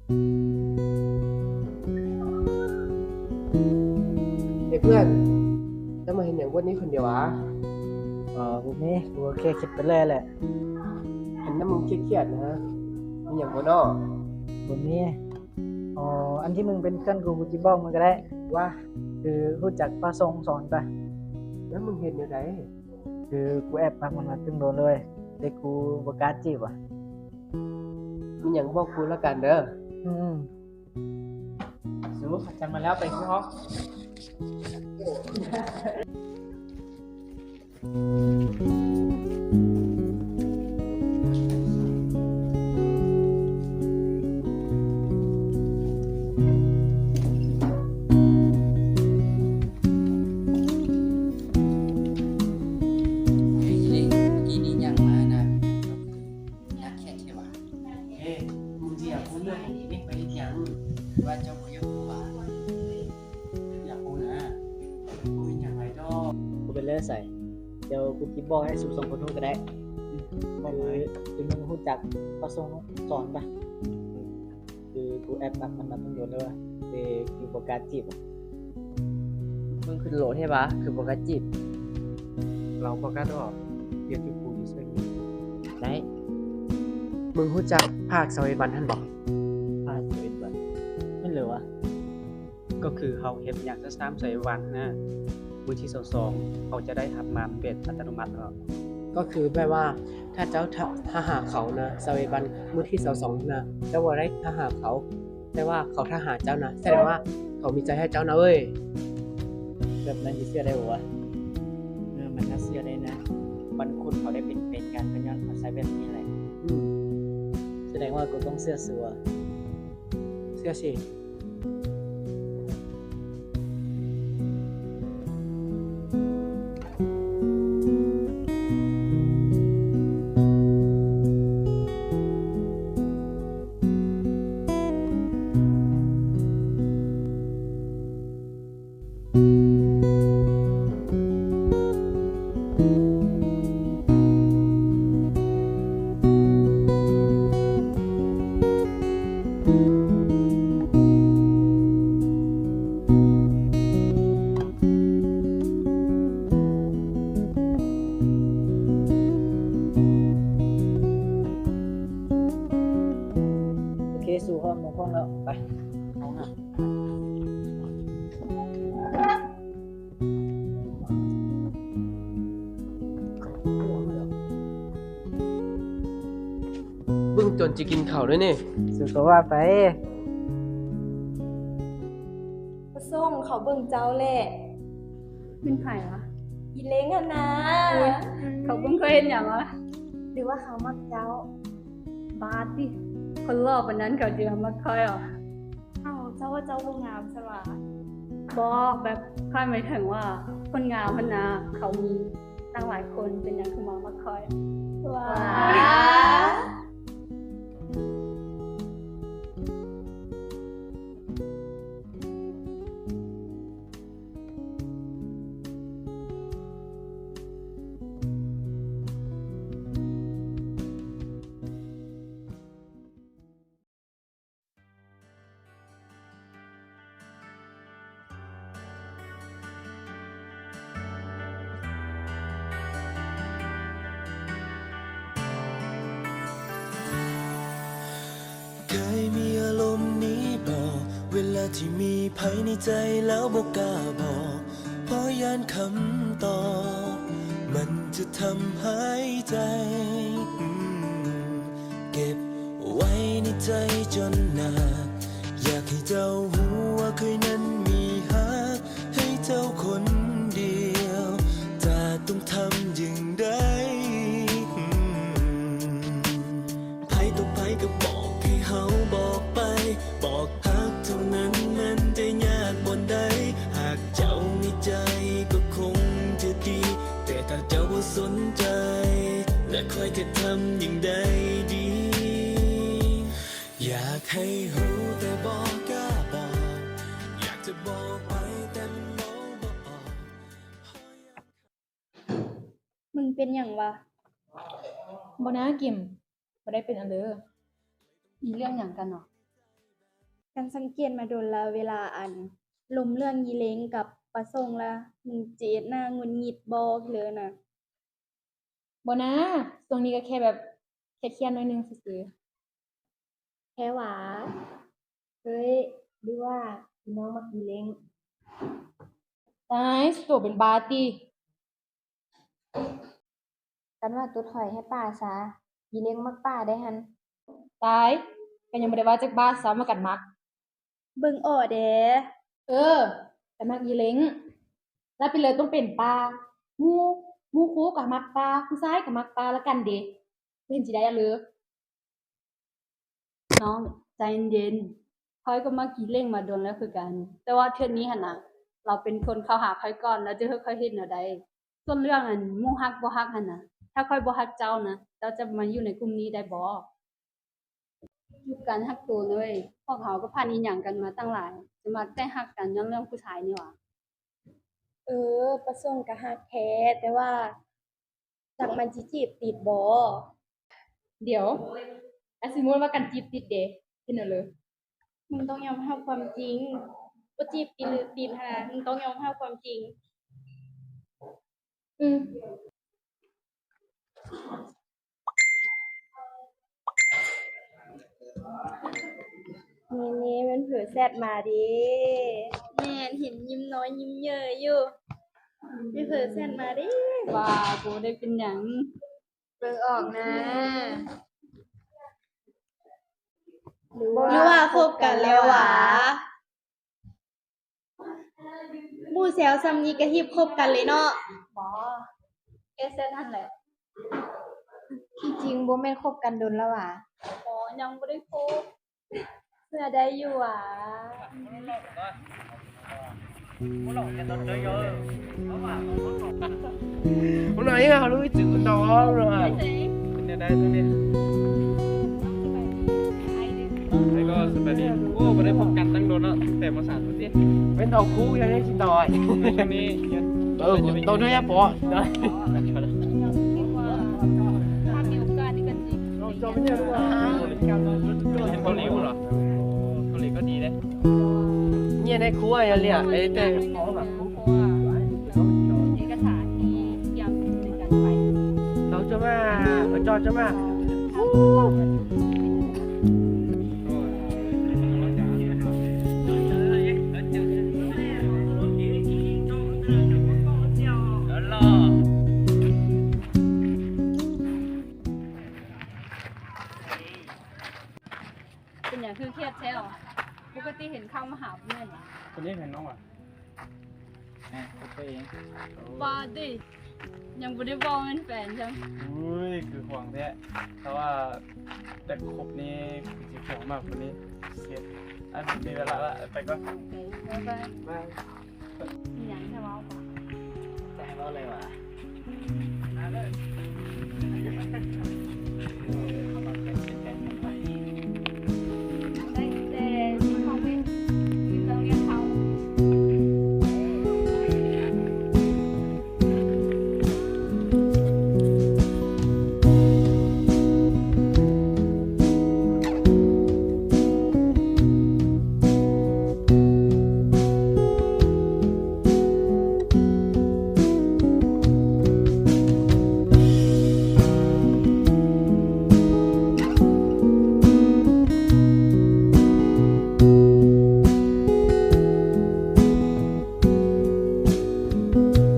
เฮ้ยเพื่อนจะมาเห็นอย่างวันนี้คนเดียววะกูนี่กูแค่คิดไปเลยแหละเห็นน้ำมึงเครียดๆนะมีอย่างบ่นอกูนี่อันที่มึงเป็นเพื่อนกูจะบอกมึงก็ได้ว่าคือรู้จักพระทรงสอนปะแล้วมึงเห็นอย่างไรคือกูแอบพักมันมาตึงโดนเลยแต่กูบ่กล้าจีบอ่ะมีอย่างบอกกูแล้วกันเด้ออืมสู้จันมาแล้วไปที่ห้องมึงเจียบกูเรื่องนี้นี่ไปที่ยังว่าเจ้ากูอยากกูว่าอยากกูนะกูเป็นอย่างไรดอก กูเป็นเลือดใส่เดี๋ยวกูจะบอกให้สู่สองคนรู้ก็ได้บอกเลยคือมึงรู้จักพระทรงสอนปะคือกูแอบพักมันมาตึงโดนเลยว่ะแต่กูบ่กล้าจีบอ่ะ มึงคือโหลใช่ปะคือโปรแกรมจีบเราโปรแกรมออกเรียนที่กูอยู่เส้นนี้ได้มึงรู้จักภาคสวีวันท่านบอก พาชีวิตแบบไม่เหลือวะ ก็คือเขาเฮ็ดอยากจะสร้างใส่วันนะมือที่22เขาจะได้ทำมาเป็นอัตโนมัติแล้ว ก็คือแปลว่าถ้าเจ้าถ้าหากเขานะสวีวันมื้อที่22นะเจ้าบ่ได้ถ้าหากเขาแต่ว่าเขาถ้าหาเจ้านะแสดงว่าเขามีใจให้เจ้านะเว้ย แบบนั้นจะเชื่อได้วะ มันน่าเชื่อได้นะมันคุณเขาได้เป็นการพยานเขาใช้แบบนี้แหละ อืม แสดงว่ากูต้องเชื่อสัว เชื่อสิโอเคสู่ห้องมงห้องแล้วไปห้องอ่ะ เบิ่งจนจะกินข้าวด้วยนี่ สู่ก็ว่าไป พระส่งเขาเบิ่งเจ้าแหละ เป็นไผวะ อีเล้งอะนะ เขาเพิ่งเคยเห็นอย่างวะ หรือว่าเขามักเจ้า บาสดิคนรอบวันนั้นเขาจะมาคอยเหรอ เอ้าเจ้าว่าเจ้าบ่งามสละ บอกแบบค่อยหมายถึงว่า คนงามพนนาเขามีตั้งหลายคนเป็นอย่างคือมาคอย ว้า เคยมีอารมณ์นี้บอกเวลาที่มีภัยในใจแล้วบอกกล้าบอกเพราะยานคำตอบมันจะทำหายใจเก็บไว้ในใจจนนานอยากให้เจ้าหูว่าเคยนั้นมีหักให้เจ้าคนเดียวแต่ต้องทำอย่างใดไผต่อไผก็บอกให้เฮาบอกไปบอกฮักเท่านั้นมันจะยากบนใดหากเจ้ามีใจก็คงจะดีแต่ถ้าเจ้าบ่สนใจและคอยจะทำอย่างใดดีอยากให้รู้แต่บอกกล้าบอกอยากจะบอกไปแต่มันมองบ่ออก มึงเป็นหยังวะ บ่นะกิมบ่ได้เป็นอันเด้อ มีเรื่องอย่างกันเหรอ กันสังเกตมาโดนแล้วเวลาลมเรื่องยีเล้งกับปลาส่งละมึงเจดหน้าหงุดหงิดบ่เลยน่ะ บ่นะช่วงนี้ก็แค่แบบเครียดๆหน่อยหนึงซื่อ แค่หวาเฮ้ยหรือว่าพี่น้องมักยีเล้ง ๆตายตัวเป็นบาติ กันว่าตุ๊ดถอยให้ป้าซะยีเล้งมักป้าได้หัน ตายก็ยังบ่ได้ว่าจักบาทซ้ำมากันมัก เบิ่งอ้อเด้ เออ แต่มักอีเล้งแล้วไปเลยต้องเป็นปลาหมู่คู่ก็มักปลาผู้ชายก็มักปลาแล้วกันเด้เป็นสิได้อะเลือ น้องใจเย็นๆพลอยก็มากี่เร่งมาโดนแล้วคือกัน แต่ว่าเทื่อนี้หั่นน่ะ เราเป็นคนเข้าหาพลอยก่อนแล้วจะค่อยๆเฮ็ดแนวใดส่วนเรื่องหมู่ฮักบ่ฮักหั่นน่ะ ถ้าค่อยบ่ฮักเจ้านะเจ้าจะมาอยู่ในกลุ่มนี้ได้บ่ยุคการฮักตัวนะเว้ยพวกเขาก็ผ่านอีหยังกันมาตั้งหลายจะมาได้ฮักกันย้อนเรื่องผู้ชายนี่หว่า เออประสงค์ก็ฮักแท้แต่ว่าจักมันสิจีบติดบ่ เดี๋ยวอันสมมุติว่ากันจีบติดเด้เป็นเอาเลย มึงต้องยอมรับความจริงว่าจีบติดหรือติดห่ามึงต้องยอมรับความจริง อืม นี่มันเผลอแซดมาดิแม่นเห็นยิ้มน้อยยิ้มเยอะอยู่ไม่เผลอแซดมาดิ ว่ากูได้เป็นหยัง เบิ่งออกนะหรือว่าคบกันแล้วหวะหมู่แซวซ้ำนี้ก็ฮิบคบกันเลยเนาะ บ่แค่เส้นนั่นแหละ ที่จริงบ่แม่นคบกันโดนแล้วหวะ บ่ยังบ่ได้คบ เพื่อได้อยู่หวะ hôm nay họ lui chữ nó rồi เป็นได้ตัวนี้แล้วก็สบายดีโอ้บ่ได้พบกันตั้งโดนแล้วแต่มาสานตัวนี้ bên đầu cũ ra đấy chị đòi ช่วงนี้ tôi nói em bỏ đấy ถ้ามีโอกาสนี่ก็จริง cho cái này luôn เกาหลีเหรอเกาหลีก็ดีเลย như này cũ này liền ấy tên có mà cũ เอกสารที่เตรียมในการไป đâu cho mà cho mà เป็นอย่างคือเครียดแท้หรอปกติเห็นเข้ามาหาเพื่อน คนนี้เห็นน้องอ่ะตัวเอง ว่าดิ ยังบ่ได้บอกเป็นแฟนใช่ไหม อุ้ยคือห่วงแท้เพราะว่าแต่ครบนี้คือห่วงมากคนนี้เสียอันมีเวลาละไปก็ โอเคบ๊ายบายมีอย่างจะเว้าปะ แต่ว่าอะไรวะ